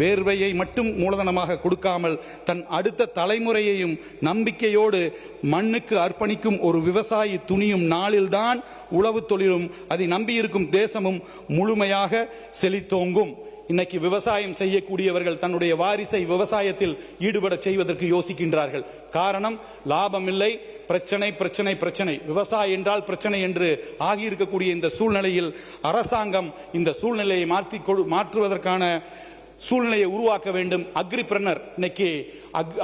வேர்வையை மட்டும் மூலதனமாக கொடுக்காமல் தன் அடுத்த தலைமுறையையும் நம்பிக்கையோடு மண்ணுக்கு அர்ப்பணிக்கும் ஒரு விவசாயி துணியும் நாளில்தான் உழவு தொழிலும் அதை நம்பியிருக்கும் தேசமும் முழுமையாக செழித்தோங்கும். இன்னைக்கு விவசாயம் செய்யக்கூடியவர்கள் தன்னுடைய வாரிசை விவசாயத்தில் ஈடுபட செய்வதற்கு யோசிக்கின்றார்கள். காரணம், லாபம் இல்லை, பிரச்சனை பிரச்சனை பிரச்சனை, விவசாயம் என்றால் பிரச்சனை என்று ஆகியிருக்கக்கூடிய இந்த சூழ்நிலையில் அரசாங்கம் இந்த சூழ்நிலையை மாற்றுவதற்கான சூழ்நிலையை உருவாக்க வேண்டும். அக்ரிபிரனர் இன்னைக்கு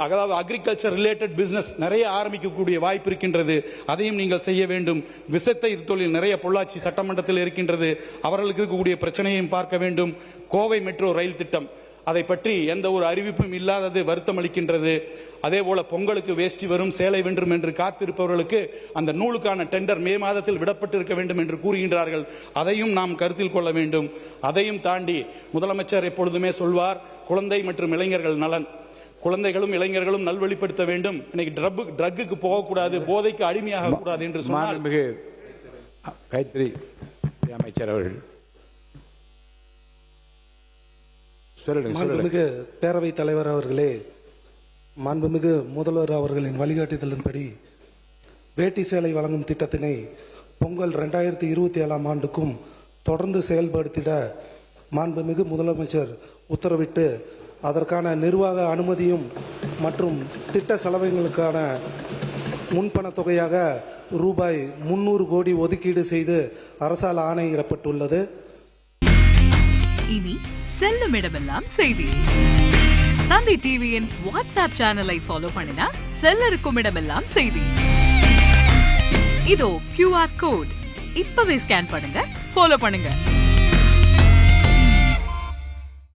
அதாவது அக்ரிகல்ச்சர் ரிலேட்டட் பிசினஸ் நிறைய ஆரம்பிக்கக்கூடிய வாய்ப்பு இருக்கின்றது. அதையும் நீங்கள் செய்ய வேண்டும். விசைத்தயிர் தொழில் நிறைய பொள்ளாச்சி சட்டமன்றத்தில் இருக்கின்றது. அவர்களுக்கு இருக்கக்கூடிய பிரச்சனையையும் பார்க்க வேண்டும். கோவை மெட்ரோ ரயில் திட்டம், அதை பற்றி எந்த ஒரு அறிவிப்பும் இல்லாதது வருத்தம் அளிக்கின்றது. அதே போல பொங்கலுக்கு வேஷ்டி வரும் சேலை வென்றும் என்று காத்திருப்பவர்களுக்கு அந்த நூலுக்கான டெண்டர் மே மாதத்தில் விடப்பட்டு இருக்க வேண்டும் என்று கூறுகின்றார்கள். அதையும் நாம் கருத்தில் கொள்ள வேண்டும். அதையும் தாண்டி முதலமைச்சர் எப்பொழுதுமே சொல்வார், குழந்தை மற்றும் இளைஞர்கள் நலன், குழந்தைகளும் இளைஞர்களும் நல்வழிப்படுத்த வேண்டும். இன்னைக்கு ட்ரக்குக்கு போகக்கூடாது, போதைக்கு அடிமையாக கூடாது என்று சொன்னால் கைத்தறி அமைச்சர் அவர்கள் மாண்புமிகு பேரவைத் தலைவர் அவர்களே, மாண்புமிகு முதல்வர் அவர்களின் வழிகாட்டுதலின்படி வேட்டி சேலை வழங்கும் திட்டத்தினை பொங்கல் 2027 ஆண்டுக்கும் தொடர்ந்து செயல்படுத்திட மாண்புமிகு முதலமைச்சர் உத்தரவிட்டு அதற்கான நிர்வாக அனுமதியும் மற்றும் திட்ட செலவுகளுக்கான முன்பண தொகையாக ரூபாய் 300 கோடி ஒதுக்கீடு செய்து அரசால் ஆணையிடப்பட்டுள்ளது. இனி செல்லும் இடமெல்லாம் செய்தி. தந்தி டிவியின் வாட்ஸ்அப் சேனலை ஃபாலோ பண்ணினா செல்ல இருக்கும் இடமெல்லாம் செய்தி. இதோ QR கோட், இப்பவே ஸ்கேன் பண்ணுங்க, ஃபாலோ பண்ணுங்க.